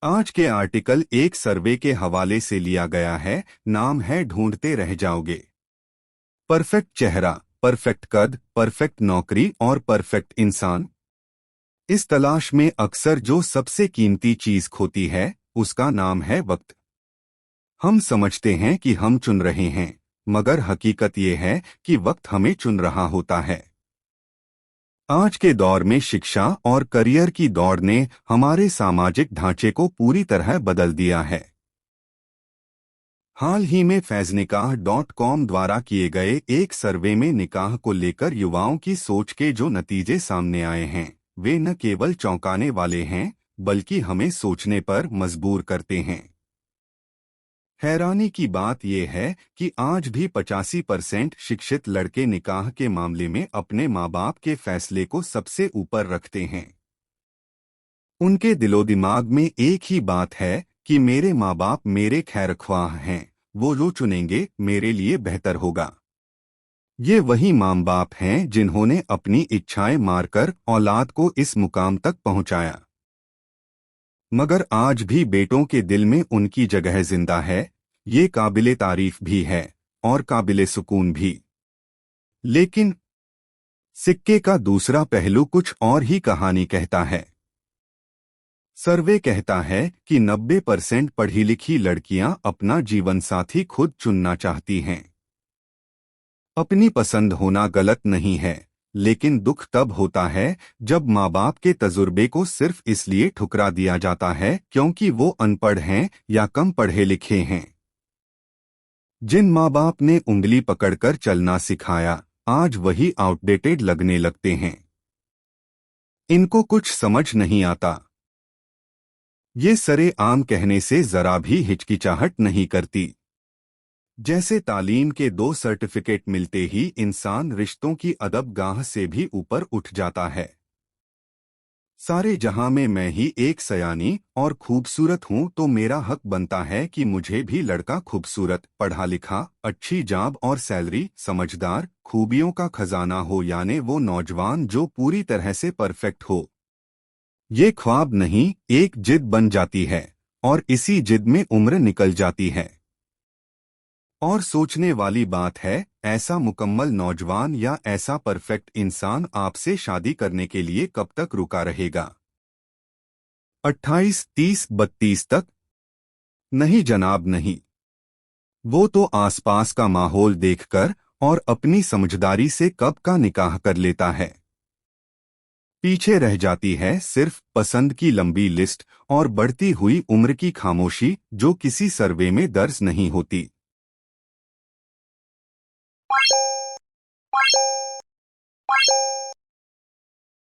आज के आर्टिकल एक सर्वे के हवाले से लिया गया है। नाम है ढूंढते रह जाओगे। परफेक्ट चेहरा, परफेक्ट कद, परफेक्ट नौकरी और परफेक्ट इंसान। इस तलाश में अक्सर जो सबसे कीमती चीज खोती है उसका नाम है वक्त। हम समझते हैं कि हम चुन रहे हैं, मगर हकीकत ये है कि वक्त हमें चुन रहा होता है। आज के दौर में शिक्षा और करियर की दौड़ ने हमारे सामाजिक ढांचे को पूरी तरह बदल दिया है। हाल ही में फैज़निकाह.com द्वारा किए गए एक सर्वे में निकाह को लेकर युवाओं की सोच के जो नतीजे सामने आए हैं वे न केवल चौंकाने वाले हैं बल्कि हमें सोचने पर मजबूर करते हैं। हैरानी की बात यह है कि आज भी 85% शिक्षित लड़के निकाह के मामले में अपने माँ बाप के फैसले को सबसे ऊपर रखते हैं। उनके दिलो दिमाग में एक ही बात है कि मेरे माँ बाप मेरे खैरख्वाह हैं, वो जो चुनेंगे मेरे लिए बेहतर होगा। ये वही माँ बाप हैं जिन्होंने अपनी इच्छाएं मारकर औलाद को इस मुकाम तक पहुंचाया। मगर आज भी बेटों के दिल में उनकी जगह जिंदा है। ये काबिले तारीफ भी है और काबिले सुकून भी। लेकिन सिक्के का दूसरा पहलू कुछ और ही कहानी कहता है। सर्वे कहता है कि 90% पढ़ी लिखी लड़कियां अपना जीवनसाथी खुद चुनना चाहती हैं। अपनी पसंद होना गलत नहीं है, लेकिन दुख तब होता है जब माँ बाप के तजुर्बे को सिर्फ इसलिए ठुकरा दिया जाता है क्योंकि वो अनपढ़ हैं या कम पढ़े लिखे हैं। जिन माँ बाप ने उंगली पकड़कर चलना सिखाया आज वही आउटडेटेड लगने लगते हैं। इनको कुछ समझ नहीं आता। ये सरेआम कहने से जरा भी हिचकिचाहट नहीं करती। जैसे तालीम के 2 सर्टिफिकेट मिलते ही इंसान रिश्तों की अदबगाह से भी ऊपर उठ जाता है। सारे जहां में मैं ही एक सयानी और खूबसूरत हूं तो मेरा हक बनता है कि मुझे भी लड़का खूबसूरत, पढ़ा लिखा, अच्छी जॉब और सैलरी, समझदार, खूबियों का खजाना हो, यानी वो नौजवान जो पूरी तरह से परफेक्ट हो। ये ख्वाब नहीं, एक जिद बन जाती है और इसी जिद में उम्र निकल जाती है। और सोचने वाली बात है, ऐसा मुकम्मल नौजवान या ऐसा परफेक्ट इंसान आपसे शादी करने के लिए कब तक रुका रहेगा? 28, 30, 32 तक? नहीं जनाब नहीं। वो तो आसपास का माहौल देखकर और अपनी समझदारी से कब का निकाह कर लेता है। पीछे रह जाती है सिर्फ पसंद की लंबी लिस्ट और बढ़ती हुई उम्र की खामोशी जो किसी सर्वे में दर्ज नहीं होती।